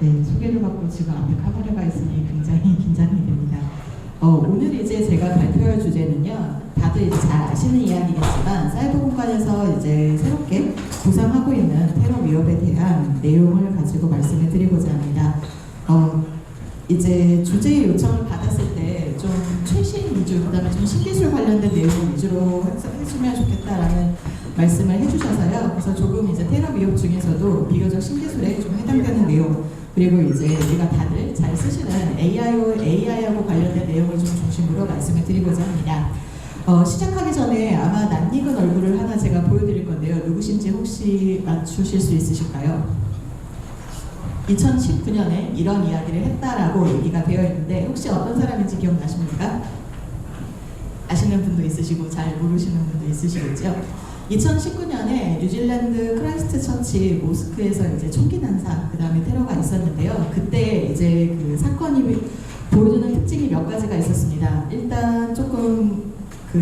네, 소개를 받고 지금 앞에 카메라가 있으니 굉장히 긴장이 됩니다. 오늘 이제 제가 발표할 주제는요, 다들 이제 잘 아시는 이야기겠지만 사이버 공간에서 이제 새롭게 구상하고 있는 테러 위협에 대한 내용을 가지고 말씀을 드리고자 합니다. 이제 주제 요청을 받았을 때 좀 최신 위주, 그다음에 좀 신기술 관련된 내용 위주로 해주면 좋겠다라는 말씀을 해주셔서요. 그래서 조금 이제 테러 위협 중에서도 비교적 신기술에 좀 해당되는 내용, 그리고 이제 우리가 다들 잘 쓰시는 AI하고 관련된 내용을 좀 중심으로 말씀을 드리고자 합니다. 시작하기 전에 아마 낯익은 얼굴을 하나 제가 보여드릴 건데요. 누구신지 혹시 맞추실 수 있으실까요? 2019년에 이런 이야기를 했다라고 얘기가 되어 있는데 혹시 어떤 사람인지 기억나십니까? 아시는 분도 있으시고 잘 모르시는 분도 있으시겠죠? 2019년에 뉴질랜드 크라이스트 처치 모스크에서 이제 총기 난사, 그 다음에 테러가 있었는데요. 그때 이제 그 사건이 보여주는 특징이 몇 가지가 있었습니다. 일단 조금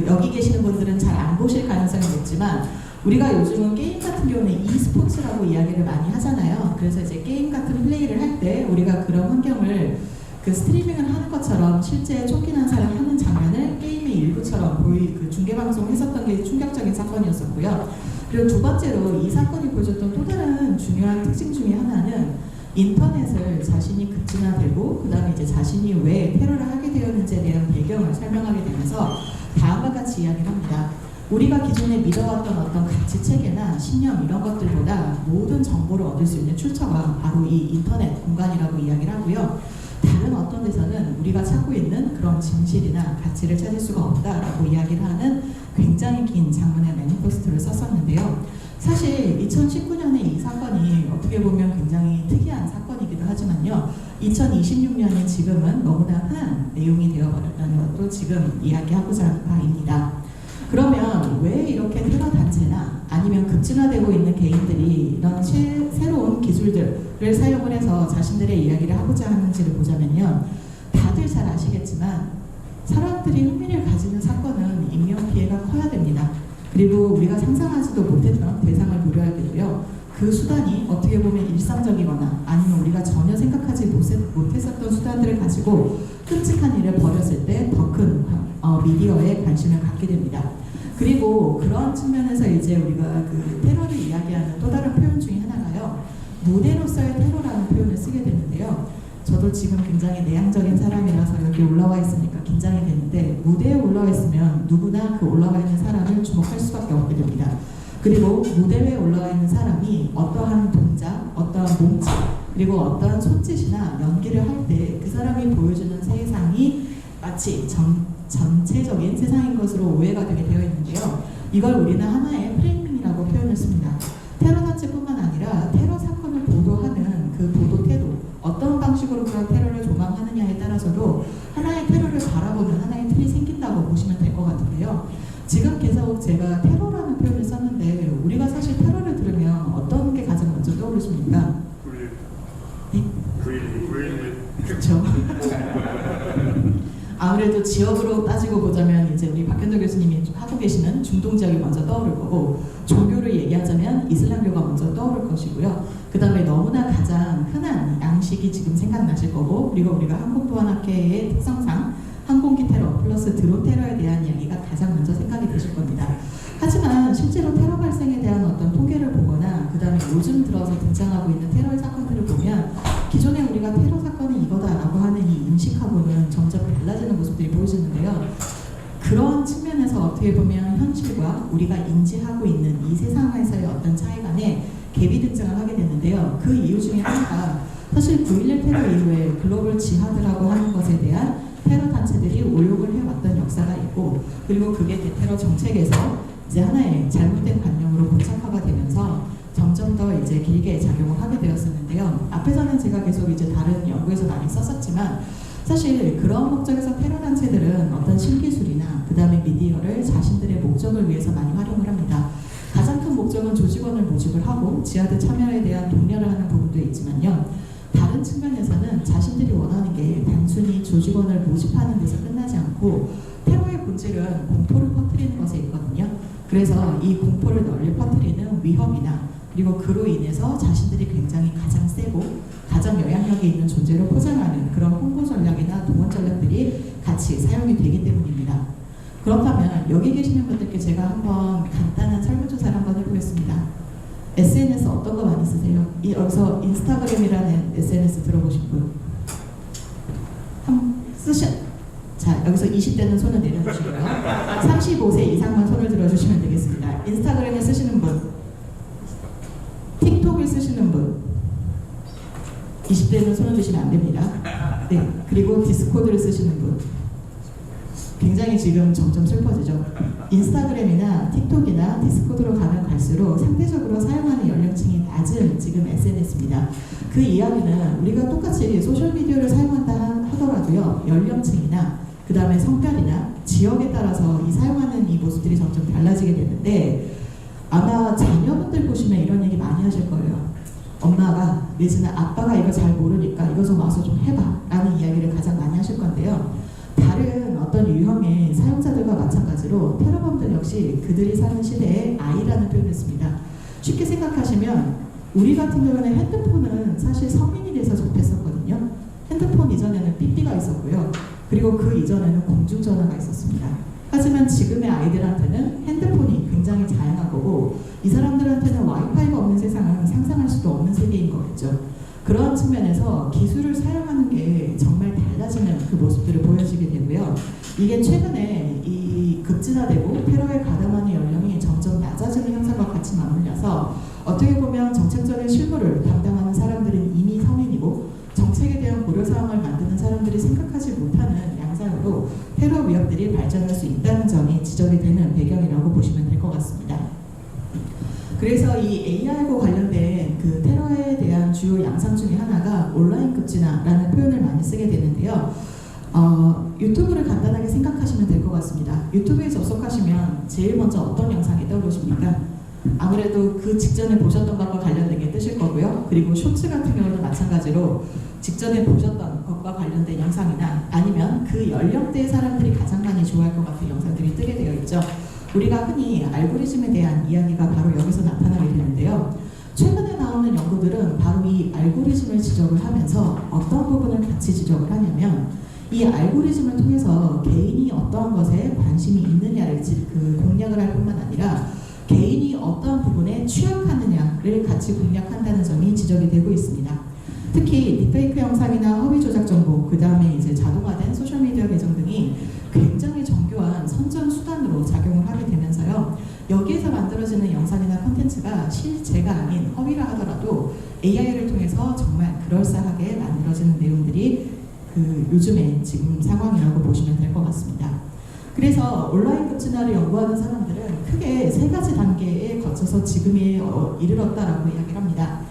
여기 계시는 분들은 잘 안 보실 가능성이 높지만 우리가 요즘은 게임 같은 경우는 e스포츠라고 이야기를 많이 하잖아요. 그래서 이제 게임 같은 플레이를 할 때 우리가 그런 환경을 스트리밍을 하는 것처럼 실제 총기 난사를 하는 장면을 게임의 일부처럼 중계 방송을 했었던 게 충격적인 사건이었었고요. 그리고 두 번째로 이 사건이 보여줬던 또 다른 중요한 특징 중에 하나는 인터넷을 자신이 급진화되고 그 다음에 이제 자신이 왜 테러를 하게 되었는지에 대한 배경을 설명하게 되면서 다음과 같이 이야기를 합니다. 우리가 기존에 믿어왔던 어떤 가치 체계나 신념 이런 것들보다 모든 정보를 얻을 수 있는 출처가 바로 이 인터넷 공간이라고 이야기를 하고요. 다른 어떤 데서는 우리가 찾고 있는 그런 진실이나 가치를 찾을 수가 없다라고 이야기를 하는 굉장히 긴 장문의 매니페스토를 썼었는데요. 사실 2019년에 이 사건이 어떻게 보면 굉장히 특이한 사건이기도 하지만요. 2026년인 지금은 너무나 흔한 내용이 되어버렸다는 것도 지금 이야기하고자 하는 바입니다. 그러면 왜 이렇게 테러 단체나 아니면 급진화되고 있는 개인들이 이런 새로운 기술들을 사용을 해서 자신들의 이야기를 하고자 하는지를 보자면요. 다들 잘 아시겠지만 사람들이 흥미를 가지는 사건은 인명피해가 커야 됩니다. 그리고 우리가 상상하지도 못했던 대상을 노려야 되고요. 그 수단이 어떻게 보면 일상적이거나 아니면 우리가 전혀 생각하지 못했었던 수단들을 가지고 끔찍한 일을 벌였을 때 더 큰 미디어에 관심을 갖게 됩니다. 그리고 그런 측면에서 이제 우리가 테러를 이야기하는 또 다른 표현 중에 하나가요. 무대로서의 테러라는 표현을 쓰게 되는데요. 저도 지금 굉장히 내향적인 사람이라서 여기 올라와 있으니까 긴장이 되는데 무대에 올라와 있으면 누구나 그 올라와 있는 사람을 주목할 수밖에 없게 됩니다. 그리고 무대 위에 올라와 있는 사람이 어떠한 동작, 어떠한 몸짓, 그리고 어떠한 손짓이나 연기를 할 때 그 사람이 보여주는 세상이 마치 전체적인 세상인 것으로 오해가 되게 되어 있는데요. 이걸 우리는 하나의 프레이밍이라고 표현했습니다. 테러 단체뿐만 아니라 테러 사건을 보도하는 그 보도 태도, 어떤 방식으로 그런 테러를 조망하느냐에 따라서도 하나의 테러를 바라보는 하나의 틀이 생긴다고 보시면 될 것 같은데요. 지금 계속 제가 테러라는 표현을 썼는데 우리가 사실 테러를 들으면 어떤 게 가장 먼저 떠오르십니까? 네? 그렇죠. 아무래도 지역으로 따지고 보자면 이제 우리 박현도 교수님이 하고 계시는 중동 지역이 먼저 떠오를 거고, 종교를 얘기하자면 이슬람교가 먼저 떠오를 것이고요. 그 다음에 너무나 가장 흔한 양식이 지금 생각나실 거고, 그리고 우리가 항공보안학회의 특성상 항공기 테러 플러스 드론 테러에 대한 이야기가 가장 먼저 생각이 되실 겁니다. 하지만 실제로 테러 발생에 대한 어떤 통계를 보거나 그 다음에 요즘 들어서 등장하고 있는 테러 사건들을 보면 기존에 우리가 테러 사건이 이거다라고 하는 이 인식하고는 점점 달라지는 모습들이 보여지는데요. 그런 측면에서 어떻게 보면 현실과 우리가 인지하고 있는 이 세상에서의 어떤 차이 간에 갭이 등장을 하게 됐는데요. 그 이유 중에 하나가 사실 9.11 테러 이후에 글로벌 지하드라고 하는 것에 대한 테러 단체들이 오욕을 해왔던 역사가 있고, 그리고 그게 대테러 정책에서 이제 하나의 잘못된 관념으로 고착화가 되면서 점점 더 이제 길게 작용을 하게 되었었는데요. 앞에서는 제가 계속 이제 다른 연구에서 많이 썼었지만 사실 그런 목적에서 테러 단체들은 어떤 신기술이나 그 다음에 미디어를 자신들의 목적을 위해서 많이 활용을 합니다. 가장 큰 목적은 조직원을 모집을 하고 지하드 참여에 대한 독려를 하는 부분도 있지만요. 다른 측면에서는 자신들이 원하는 게 단순히 조직원을 모집하는 데서 끝나지 않고 테러의 본질은 공포를 퍼뜨리는 것에 있거든요. 그래서 이 공포를 널리 퍼뜨리는 위험이나 그리고 그로 인해서 자신들이 굉장히 가장 세고 가장 영향력이 있는 존재로 포장하는 그런 홍보 전략이나 동원 전략들이 같이 사용이 되기 때문입니다. 그렇다면 여기 계시는 분들께 제가 한번 간단한 설문조사를 한번 해보겠습니다. SNS 어떤 거 많이 쓰세요? 여기서 인스타그램이라는 SNS 들어보신 분? 자, 여기서 20대는 손을 내려주시고요. 35세 이상만 손을 들어주시면 되겠습니다. 인스타그램을 쓰시는 분? 틱톡을 쓰시는 분? 20대는 손을 드시면 안 됩니다. 네, 그리고 디스코드를 쓰시는 분? 굉장히 지금 점점 슬퍼지죠. 인스타그램이나 틱톡이나 디스코드로 가면 갈수록 상대적으로 사용하는 연령층이 낮은 지금 SNS입니다. 그 이야기는 우리가 똑같이 소셜미디어를 사용한다 하더라도요, 연령층이나 그 다음에 성별이나 지역에 따라서 이 사용하는 이 모습들이 점점 달라지게 되는데, 아마 자녀분들 보시면 이런 얘기 많이 하실 거예요. 엄마가 내지는 아빠가 이거 잘 모르니까 이거 좀 와서 좀 해봐 라는 이야기를 가장 많이 하실 건데요. 다른 어떤 유형의 사용자들과 마찬가지로 테러범들 역시 그들이 사는 시대의 아이라는 표현을 씁니다. 쉽게 생각하시면 우리 같은 경우는 핸드폰은 사실 성인이 돼서 접했었거든요. 핸드폰 이전에는 삐삐가 있었고요. 그리고 그 이전에는 공중전화가 있었습니다. 하지만 지금의 아이들한테는 핸드폰이 굉장히 다양한 거고, 이 사람들한테는 와이파이가 없는 세상은 상상할 수도 없는 세계인 거겠죠. 그런 측면에서 기술을 사용하는 게 정말 달라지는 그 모습들을 보여지게 되고요. 이게 최근에 이 급진화되고 테러에 가담하는 연령이 점점 낮아지는 현상과 같이 맞물려서 어떻게 보면 정책적인 실무를 담당하는 사람들은 이미 성인이고, 정책에 대한 고려사항을 만드는 사람들이 생각하지 못하는 양상으로 테러 위협들이 발전할 수 있다는 점이 지적이 되는 배경이라고 보시면 될 것 같습니다. 그래서 이 AI하고 관련된 그 테러에 대한 주요 양상 중에 하나가 온라인 급진화라는 표현을 많이 쓰게 되는데요. 유튜브를 간단하게 생각하시면 될 것 같습니다. 유튜브에 접속하시면 제일 먼저 어떤 영상이 떠오르십니까? 아무래도 그 직전에 보셨던 것과 관련된 게 뜨실 거고요. 그리고 쇼츠 같은 경우는 마찬가지로 직전에 보셨던 것과 관련된 영상이나 아니면 그 연령대의 사람들이 가장 많이 좋아할 것 같은 영상들이 뜨게 되어 있죠. 우리가 흔히 알고리즘에 대한 이야기가 바로 여기서 나타나게 되는데요. 최근에 나오는 연구들은 바로 이 알고리즘을 지적을 하면서 어떤 부분을 같이 지적을 하냐면, 이 알고리즘을 통해서 개인이 어떠한 것에 관심이 있느냐를 공략을 할 뿐만 아니라 개인이 어떠한 부분에 취약하느냐를 같이 공략한다는 점이 지적이 되고 있습니다. 특히 딥페이크 영상이나 허위 조작 정보, 그 다음에 이제 자동화된 소셜미디어 계정 등이 굉장히 정교한 선전 수단으로 작용을 하게 되면서요. 여기에서 만들어지는 영상이나 콘텐츠가 실제가 아닌 허위라 하더라도 AI를 통해서 정말 그럴싸하게 만들어지는 내용들이 요즘의 지금 상황이라고 보시면 될 것 같습니다. 그래서 온라인 급진화를 연구하는 사람들은 크게 세 가지 단계에 거쳐서 지금에 이르렀다라고 이야기를 합니다.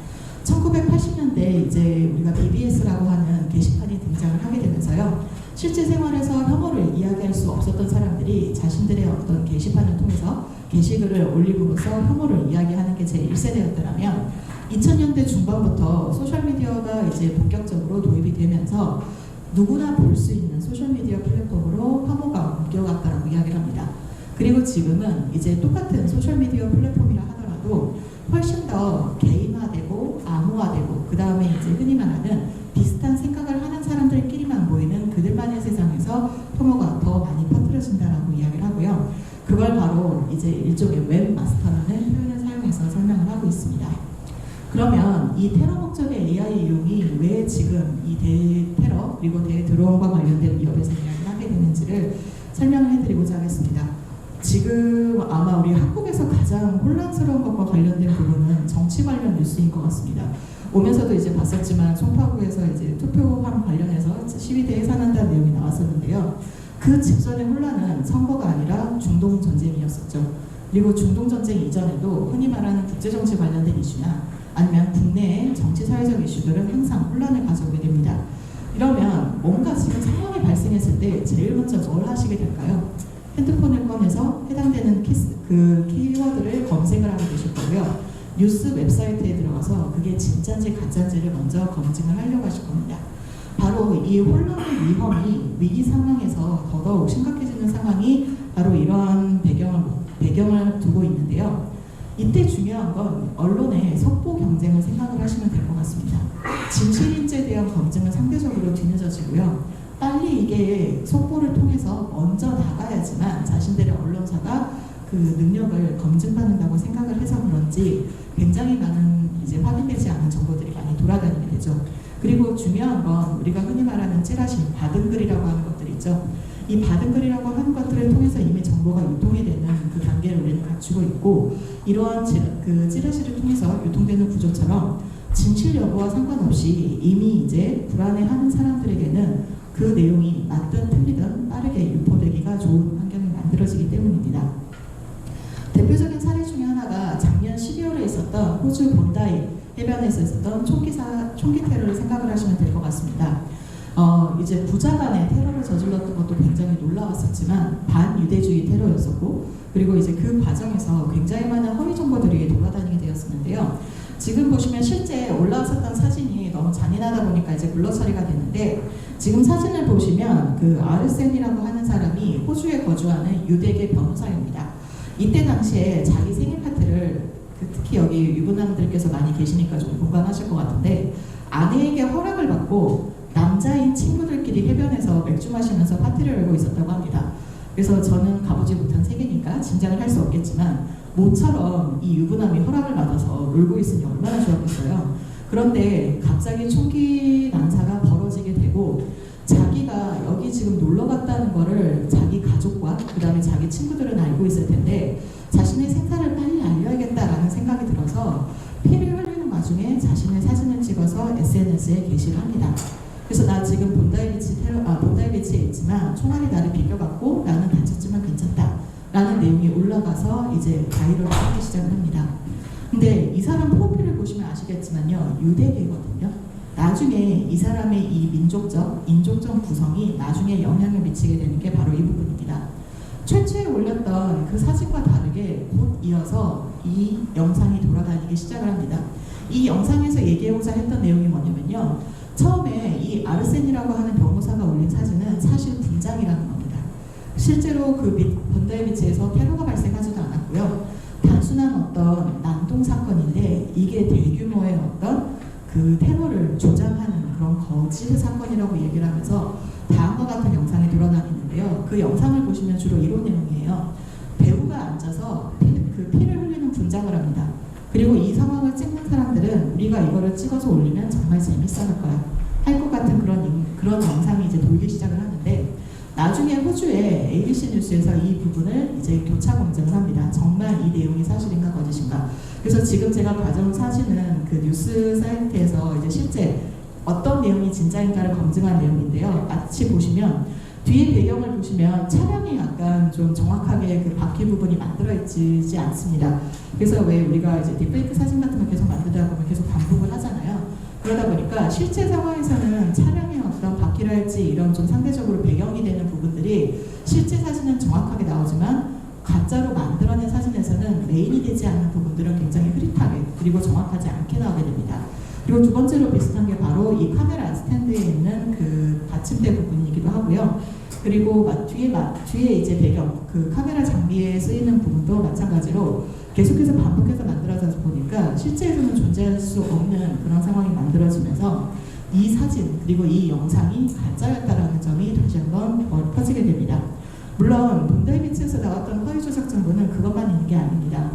1980년대 이제 우리가 BBS라고 하는 게시판이 등장을 하게 되면서요. 실제 생활에서 혐오를 이야기할 수 없었던 사람들이 자신들의 어떤 게시판을 통해서 게시글을 올림으로써 혐오를 이야기하는 게 제1세대였더라면 2000년대 중반부터 소셜미디어가 이제 본격적으로 도입이 되면서 누구나 볼 수 있는 소셜미디어 플랫폼으로 혐오가 옮겨갔다라고 이야기를 합니다. 그리고 지금은 이제 똑같은 소셜미디어 플랫폼이라 하더라도 훨씬 더 개인화되고 암호화되고, 그 다음에 이제 흔히 말하는 비슷한 생각을 하는 사람들끼리만 모이는 그들만의 세상에서 혐오가 더 많이 퍼뜨려진다라고 이야기를 하고요. 그걸 바로 이제 일종의 웹마스터라는 표현을 사용해서 설명을 하고 있습니다. 그러면 이 테러 목적의 AI 이용이 왜 지금 이 대테러 그리고 대드론과 관련된 위협에서 이야기를 하게 되는지를 설명을 해드리고자 하겠습니다. 지금 아마 우리 한국에서 가장 혼란스러운 것과 관련된 부분은 정치 관련 뉴스인 것 같습니다. 오면서도 이제 봤었지만 송파구에서 이제 투표함 관련해서 시위대 해산한다는 내용이 나왔었는데요. 그 직전의 혼란은 선거가 아니라 중동 전쟁이었었죠. 그리고 중동 전쟁 이전에도 흔히 말하는 국제정치 관련된 이슈나 아니면 국내의 정치 사회적 이슈들은 항상 혼란을 가져오게 됩니다. 이러면 뭔가 지금 상황이 발생했을 때 제일 먼저 뭘 하시게 될까요? 핸드폰을 꺼내서 해당되는 그 키워드를 검색을 하게 되실 거고요. 뉴스 웹사이트에 들어가서 그게 진짜인지 가짜인지를 먼저 검증을 하려고 하실 겁니다. 바로 이 혼란의 위험이 위기 상황에서 더더욱 심각해지는 상황이 바로 이러한 배경을 두고 있는데요. 이때 중요한 건 언론의 속보 경쟁을 생각을 하시면 될 것 같습니다. 진실인지에 대한 검증은 상대적으로 뒤늦어지고요. 빨리 이게 속보를 통해서 먼저 나가야지만 자신들의 언론사가 그 능력을 검증받는다고 생각을 해서 그런지 굉장히 많은 이제 확인되지 않은 정보들이 많이 돌아다니게 되죠. 그리고 중요한 건 우리가 흔히 말하는 찌라시, 받은 글이라고 하는 것들 있죠. 이 받은 글이라고 하는 것들을 통해서 이미 정보가 유통이 되는 그 단계를 우리는 갖추고 있고, 이러한 그 찌라시를 통해서 유통되는 구조처럼 진실 여부와 상관없이 이미 이제 불안해하는 사람들에게는 그 내용이 맞든 틀리든 빠르게 유포되기가 좋은 환경이 만들어지기 때문입니다. 대표적인 사례 중에 하나가 작년 12월에 있었던 호주 본다이 해변에서 있었던 총기 테러를 생각을 하시면 될 것 같습니다. 이제 부자 간의 테러를 저질렀던 것도 굉장히 놀라웠었지만 반유대주의 테러였었고, 그리고 이제 그 과정에서 굉장히 많은 허위 정보들이 돌아다니게 되었었는데요. 지금 보시면 실제 올라왔었던 사진이 너무 잔인하다 보니까 이제 블러 처리가 됐는데, 지금 사진을 보시면 그 아르센이라고 하는 사람이 호주에 거주하는 유대계 변호사입니다. 이때 당시에 자기 생일 파티를 특히 여기 유부남들께서 많이 계시니까 좀 공감하실 것 같은데, 아내에게 허락을 받고 남자인 친구들끼리 해변에서 맥주 마시면서 파티를 열고 있었다고 합니다. 그래서 저는 가보지 못한 세계니까 짐작을 할 수 없겠지만 모처럼 이 유부남이 허락을 받아서 놀고 있으니 얼마나 좋았겠어요. 그런데 갑자기 총기 난사가 벌어지게 되고, 자기가 여기 지금 놀러 갔다는 거를 자기 가족과 그 다음에 자기 친구들은 알고 있을 텐데 자신의 생사를 빨리 알려야겠다라는 생각이 들어서 피를 흘리는 와중에 자신의 사진을 찍어서 SNS에 게시를 합니다. 그래서 나 지금 본다이 비치에 있지만 총알이 나를 비벼갖고 나는 다쳤지만 괜찮다 라는 내용이 올라가서 이제 바이럴을 하기 시작을 합니다. 근데 이 사람 프로필을 보시면 아시겠지만요, 유대계거든요. 나중에 이 사람의 이 인종적 구성이 나중에 영향을 미치게 되는 게 바로 이 부분입니다. 최초에 올렸던 그 사진과 다르게 곧 이어서 이 영상이 돌아다니기 시작을 합니다. 이 영상에서 얘기하고자 했던 내용이 뭐냐면요, 처음에 이 아르센이라고 하는 변호사가 올린 사진은 사실 분장이라는 겁니다. 실제로 그 본다이 비치에서 테러가 발생하지도 않았고요. 단순한 어떤 난동 사건인데 이게 대규모의 어떤 그 테러를 조장하는 그런 거짓 사건이라고 얘기를 하면서 다음과 같은 영상이 돌아다니는데요. 그 영상을 보시면 주로 이런 내용이에요. 배우가 앉아서 피를 흘리는 분장을 합니다. 그리고 이 상황을 찍는 사람들은 우리가 이거를 찍어서 올리면 정말 재밌어 할 거야 할 것 같은 그런 영상이 이제 돌기 시작을 하는데, 나중에 호주의 ABC 뉴스에서 이 부분을 이제 교차 검증을 합니다. 정말 이 내용이 사실인가 거짓인가. 그래서 지금 제가 가져온 사진은 그 뉴스 사이트에서 이제 실제 어떤 내용이 진짜인가를 검증한 내용인데요. 마치 보시면 뒤에 배경을 보시면 차량이 약간 좀 정확하게 그 바퀴 부분이 만들어 있지 않습니다. 그래서 왜 우리가 이제 딥페이크 사진 같은 거 계속 만들다 보면 계속 반복을 하잖아요. 그러다 보니까 실제 상황에서는 차량의 어떤 바퀴랄지 이런 좀 상대적으로 배경이 되는 부분들이 실제 사진은 정확하게 나오지만 가짜로 만들어낸 사진에서는 메인이 되지 않는 부분들은 굉장히 흐릿하게 그리고 정확하지 않게 나오게 됩니다. 그리고 두 번째로 비슷한 게 바로 이 카메라 스탠드에 있는 그 받침대 부분이기도 하고요. 그리고 뒤에 이제 배경, 그 카메라 장비에 쓰이는 부분도 마찬가지로 계속해서 반복해서 만들어서 보니까 실제에서는 존재할 수 없는 그런 상황이 만들어지면서 이 사진 그리고 이 영상이 가짜였다라는 점이 다시 한번 퍼지게 됩니다. 물론 본다이 비치에서 나왔던 허위 조작 정보는 그것만 있는 게 아닙니다.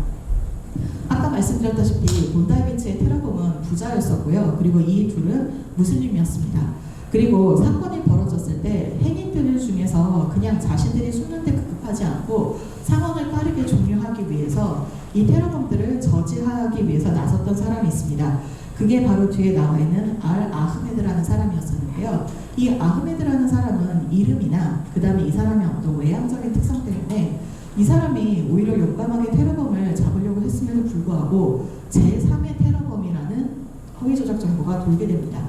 아까 말씀드렸다시피 본다이 비치의 테러범은 부자였었고요. 그리고 이 둘은 무슬림이었습니다. 그리고 사건이 벌어졌을 때 행인들 중에서 그냥 자신들이 숨는 데 급급하지 않고 상황을 빠르게 종료하기 위해서 이 테러범들을 저지하기 위해서 나섰던 사람이 있습니다. 그게 바로 뒤에 나와 있는 알 아흐메드라는 사람이었었는데요. 이 아흐메드라는 사람은 이름이나 그 다음에 이 사람의 어떤 외향적인 특성 때문에 이 사람이 오히려 용감하게 테러범을 잡으려고 했음에도 불구하고 제3의 테러범이라는 허위 조작 정보가 돌게 됩니다.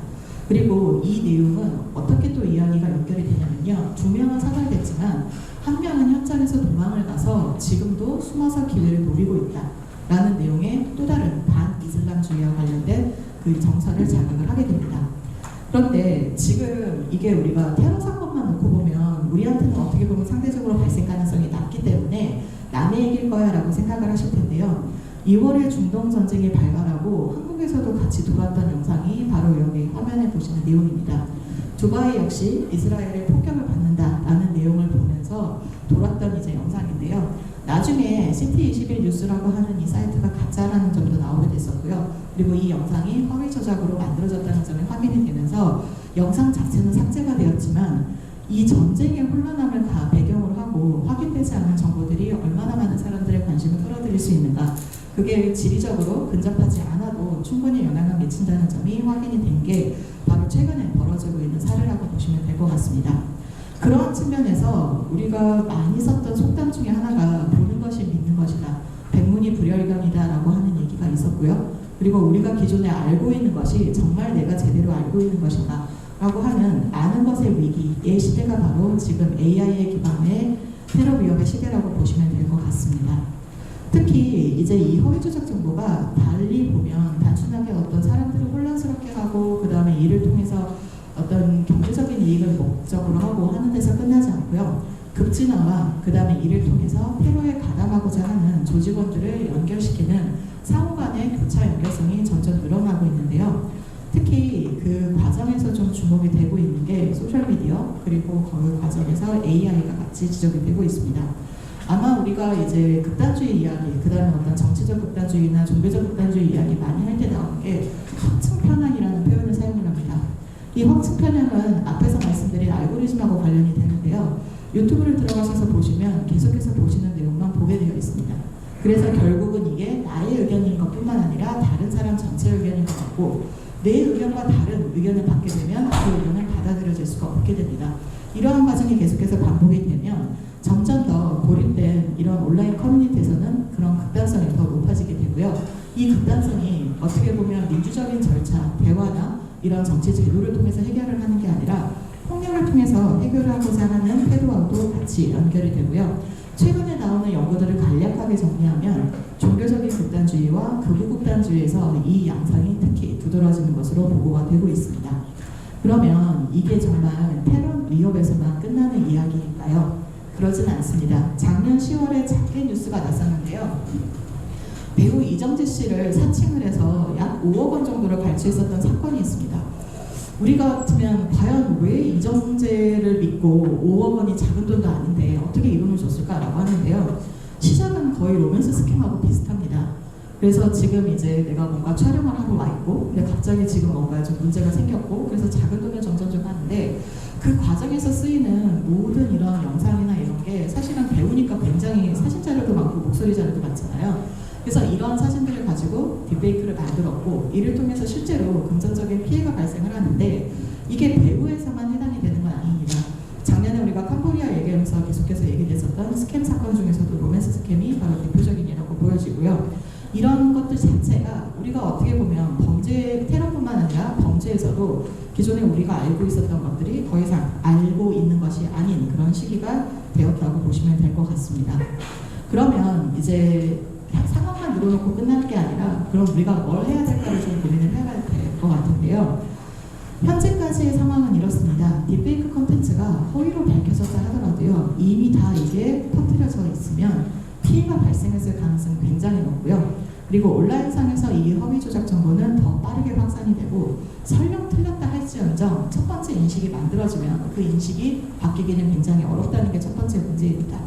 그리고 이 내용은 어떻게 또 이야기가 연결이 되냐면요. 2명은 사살됐지만 1명은 현장에서 도망을 가서 지금도 숨어서 기회를 노리고 있다 라는 내용의 또 다른 반이슬람주의와 관련된 그 정설을 자극을 하게 됩니다. 그런데 지금 이게 우리가 테러 사건만 놓고 보면 우리한테는 어떻게 보면 상대적으로 발생 가능성이 낮기 때문에 남의 얘기일 거야 라고 생각을 하실 텐데요. 2월에 중동 전쟁이 발발하고 한국에서도 같이 돌았던 영상이 바로 여기 화면에 보시는 내용입니다. 두바이 역시 이스라엘의 폭격을 받는다라는 내용을 보면서 돌았던 이제 영상인데요. 나중에 CT21 뉴스라고 하는 이 사이트가 가짜라는 점도 나오게 됐었고요. 그리고 이 영상이 허위 저작으로 만들어졌다는 점이 확인이 되면서 영상 자체는 삭제가 되었지만 이 전쟁의 혼란함을 배경으로 하고 확인되지 않은 정보들이 얼마나 많은 사람들의 관심을 끌어들일 수 있는가, 그게 지리적으로 근접하지 않아도 충분히 영향을 미친다는 점이 확인이 된 게 바로 최근에 벌어지고 있는 사례라고 보시면 될 것 같습니다. 그러한 측면에서 우리가 많이 썼던 속담 중에 하나가 보는 것이 믿는 것이다, 백문이 불여일견이다 라고 하는 얘기가 있었고요. 그리고 우리가 기존에 알고 있는 것이 정말 내가 제대로 알고 있는 것인가 라고 하는 아는 것의 위기의 시대가 바로 지금 AI의 기반의 테러 위협의 시대라고 보시면 될 것 같습니다. 특히 이제 이 허위 조작 정보가 달리 보면 단순하게 어떤 사람들을 혼란스럽게 하고 그 다음에 이를 통해서 어떤 경제적인 이익을 목적으로 하고 하는 데서 끝나지 않고요. 급진화와 그 다음에 이를 통해서 테러에 가담하고자 하는 조직원들을 연결시키는 상호 간의 교차 연결성이 점점 늘어나고 있는데요. 특히 그 과정에서 좀 주목이 되고 있는 게 소셜미디어, 그리고 그 과정에서 AI가 같이 지적이 되고 있습니다. 아마 우리가 이제 극단주의 이야기, 그 다음에 어떤 정치적 극단주의나 종교적 극단주의 이야기 많이 할 때 나오는 게 확증 편향이라는 표현을 사용을 합니다. 이 확증 편향은 앞에서 말씀드린 알고리즘하고 관련이 되는데요. 유튜브를 들어가셔서 보시면 계속해서 보시는 내용만 보게 되어 있습니다. 그래서 결국은 이게 나의 의견인 것뿐만 아니라 다른 사람 전체 의견인 것 같고, 내 의견과 다른 의견을 받게 되면 그 의견을 받아들여질 수가 없게 됩니다. 이러한 과정이 계속해서 반복이 되면 점점 더 고립된 이런 온라인 커뮤니티에서는 그런 극단성이 더 높아지게 되고요. 이 극단성이 어떻게 보면 민주적인 절차, 대화나 이런 정치 제도를 통해서 해결을 하는 게 아니라 폭력을 통해서 해결하고자 하는 태도와도 같이 연결이 되고요. 최근에 나오는 연구들을 간략하게 정리하면 종교적인 극단주의와 극우 극단주의에서 이 양상이 특히 두드러지는 것으로 보고가 되고 있습니다. 그러면 이게 정말 테러 위협에서만 끝나는 이야기일까요? 그러진 않습니다. 작년 10월에 작게 뉴스가 났었는데요. 배우 이정재 씨를 사칭을 해서 약 5억 원 정도를 발주했었던 사건이 있습니다. 우리 같으면 과연 왜 이정재를 믿고 5억 원이 작은 돈도 아닌데 어떻게 이름을 줬을까라고 하는데요. 시작은 거의 로맨스 스캠하고 비슷합니다. 그래서 지금 이제 내가 뭔가 촬영을 하러 와 있고, 근데 갑자기 지금 뭔가 좀 문제가 생겼고, 그래서 작은 돈을 점점 좀 하는데 그 과정에서 쓰이는 모든 이런 영상이나 이런 게 사실은 배우니까 굉장히 사진 자료도 많고 목소리 자료도 많잖아요. 그래서 이런 사진들을 가지고 딥페이크를 만들었고, 이를 통해서 실제로 금전적인 피해가 발생을 하는데 이게 배우에서만 해당이 되는 건 아닙니다. 작년에 우리가 캄보디아 얘기하면서 계속해서 얘기됐었던 스캠 사건 중에서도 로맨스 스캠이 바로 대표적인 예라고 보여지고요. 이런 것들 자체가 우리가 어떻게 보면 범죄, 테러뿐만 아니라 범죄에서도 기존에 우리가 알고 있었던 것들이 더 이상 알고 있는 것이 아닌 그런 시기가 되었다고 보시면 될 것 같습니다. 그러면 이제 상황만 늘어놓고 끝날 게 아니라 그럼 우리가 뭘 해야 될까를 좀 고민을 해야 될 것 같은데요. 현재까지의 상황은 이렇습니다. 딥페이크 콘텐츠가 허위로 밝혀졌다 하더라도요. 이미 다 이게 퍼뜨려져 있으면 피해가 발생했을 가능성이 굉장히 높고요. 그리고 온라인상에서 이 허위 조작 정보는 더 빠르게 확산이 되고 설령 틀렸다 할지언정 첫 번째 인식이 만들어지면 그 인식이 바뀌기는 굉장히 어렵다는 게 첫 번째 문제입니다.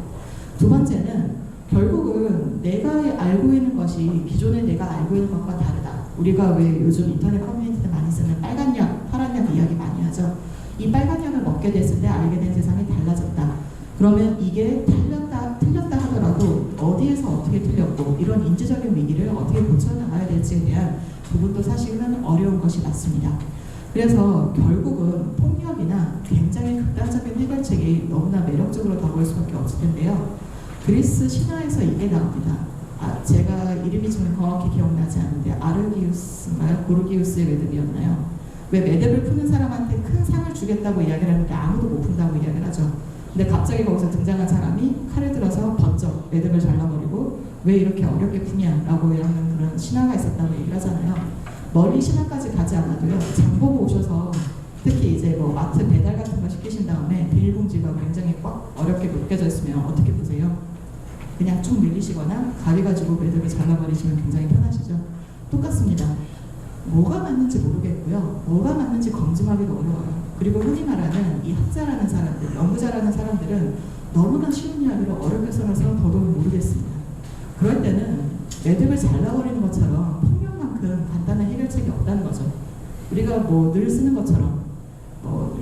두 번째는 결국은 내가 알고 있는 것이 기존에 내가 알고 있는 것과 다르다. 우리가 왜 요즘 인터넷 커뮤니티에 많이 쓰는 빨간 약, 파란 약 이야기 많이 하죠. 이 빨간 약을 먹게 됐을 때 알게 된 세상이 달라졌다. 그러면 이게 틀렸다 하더라도 어디에서 어떻게 틀렸고 이런 인지적인 위기를 어떻게 고쳐나가야 될지에 대한 부분도 사실은 어려운 것이 맞습니다. 그래서 결국은 폭력이나 굉장히 극단적인 해결책이 너무나 매력적으로 다가올 수밖에 없을 텐데요. 그리스 신화에서 이게 나옵니다. 제가 이름이 지금 정확히 기억나지 않는데 아르기우스인가요? 고르기우스의 매듭이었나요? 왜 매듭을 푸는 사람한테 큰 상을 주겠다고 이야기를 하는데 아무도 못 푼다고 이야기를 하죠. 근데 갑자기 거기서 등장한 사람이 칼을 들어서 번쩍 매듭을 잘라버리고 왜 이렇게 어렵게 푸냐라고 하는 그런 신화가 있었다고 얘기를 하잖아요. 멀리 신화까지 가지 않아도요. 장 보고 오셔서 특히 이제 뭐 마트 배달 같은 거 시키신 다음에 비닐봉지가 굉장히 꽉 어렵게 묶여져 있으면 어떻게 보세요? 그냥 쭉 밀리시거나 가위 가지고 매듭을 잘라버리시면 굉장히 편하시죠. 똑같습니다. 뭐가 맞는지 모르겠고요. 뭐가 맞는지 검증하기도 어려워요. 그리고 흔히 말하는 이 학자라는 사람들, 연구자라는 사람들은 너무나 쉬운 이야기를 어렵게 써놔서 더더욱 모르겠습니다. 그럴 때는 매듭을 잘라버리는 것처럼 폭력만큼 간단한 해결책이 없다는 거죠. 우리가 뭐 늘 쓰는 것처럼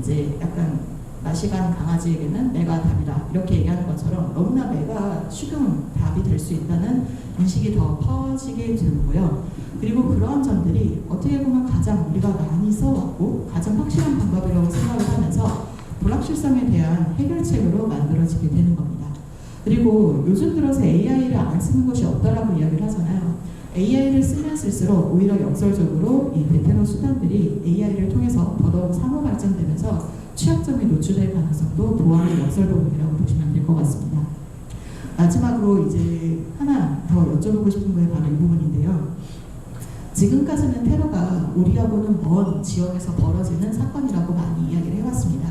이제 약간 나시간 강아지에게는 매가 답이다 이렇게 얘기하는 것처럼 너무나 매가 쉬운 답이 될 수 있다는 인식이 더 퍼지게 되고요. 그리고 그러한 점들이 어떻게 보면 가장 우리가 많이 써왔고 가장 확실한 방법이라고 생각을 하면서 불확실성에 대한 해결책으로 만들어지게 되는 겁니다. 그리고 요즘 들어서 AI를 안 쓰는 것이 없다라고 이야기를 하잖아요. AI를 쓰면 쓸수록 오히려 역설적으로 이 베테랑 수단들이 AI를 통해서 더더욱 상호 발전되면서 취약점이 노출될 가능성도 도안의 역설 부분이라고 보시면 될 것 같습니다. 마지막으로 이제 하나 더 여쭤보고 싶은 게 바로 이 부분인데요. 지금까지는 테러가 우리하고는 먼 지역에서 벌어지는 사건이라고 많이 이야기를 해왔습니다.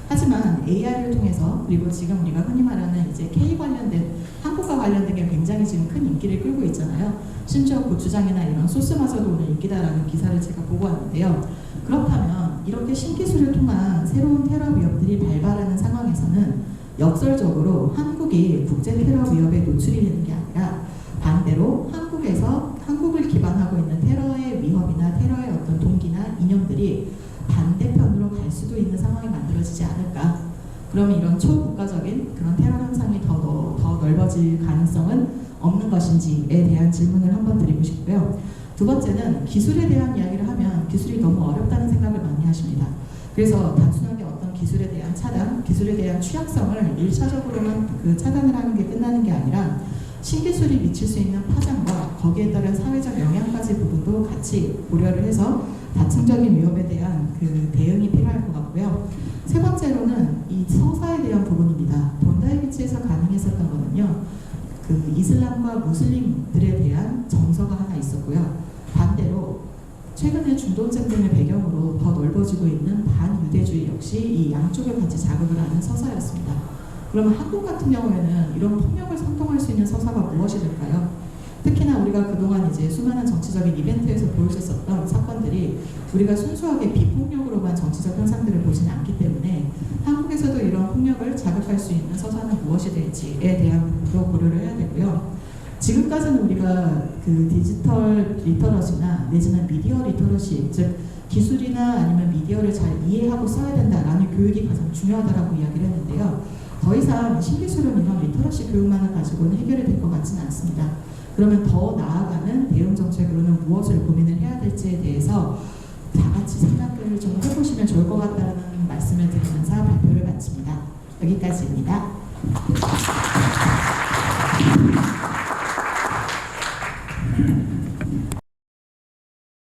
하지만 AI를 통해서 그리고 지금 우리가 흔히 말하는 이제 K 관련된 한국과 관련된 게 굉장히 지금 큰 인기를 끌고 있잖아요. 심지어 고추장이나 이런 소스마저도 오늘 인기다라는 기사를 제가 보고 왔는데요. 그렇다면 이렇게 신기술을 통한 새로운 테러 위협들이 발발하는 상황에서는 역설적으로 한국이 국제 테러 위협에 노출이 되는 게 아니라 반대로 한국을 기반하고 있는 테러의 위협이나 테러의 어떤 동기나 이념들이 반대편으로 갈 수도 있는 상황이 만들어지지 않을까. 그러면 이런 초국가적인 그런 테러 현상이 더 넓어질 가능성은 없는 것인지에 대한 질문을 한번 드리고 싶고요. 두 번째는 기술에 대한 이야기를 하면 기술이 너무 어렵다는 생각을 많이 하십니다. 그래서 단순하게 어떤 기술에 대한 차단, 기술에 대한 취약성을 1차적으로만 그 차단을 하는 게 끝나는 게 아니라 신기술이 미칠 수 있는 파장과 거기에 따른 사회적 영향까지 부분도 같이 고려를 해서 다층적인 위협에 대한 그 대응이 필요할 것 같고요. 세 번째로는 이 서사에 대한 부분입니다. 본다이비치에서 가능했었던 거는요. 그 이슬람과 무슬림들에 대한 정서가 하나 있었고요. 반대로 최근에 중동전 등을 배경으로 더 넓어지고 있는 반유대주의 역시 이 양쪽을 같이 자극을 하는 서사였습니다. 그러면 한국 같은 경우에는 이런 폭력을 선동할 수 있는 서사가 무엇이 될까요? 특히나 우리가 그동안 이제 수많은 정치적인 이벤트에서 보여줬었던 사건들이 우리가 순수하게 비폭력으로만 정치적 현상들을 보지는 않기 때문에 한국에서도 이런 폭력을 자극할 수 있는 서사는 무엇이 될지에 대한 부분도 고려를 해야 되고요. 지금까지는 우리가 그 디지털 리터러시나 내지는 미디어 리터러시, 즉 기술이나 아니면 미디어를 잘 이해하고 써야 된다라는 교육이 가장 중요하다라고 이야기를 했는데요. 더 이상 신기술은 이런 리터러시 교육만을 가지고는 해결이 될 것 같지는 않습니다. 그러면 더 나아가는 대응 정책으로는 무엇을 고민을 해야 될지에 대해서 다 같이 생각을 좀 해보시면 좋을 것 같다는 말씀을 드리면서 발표를 마칩니다. 여기까지입니다.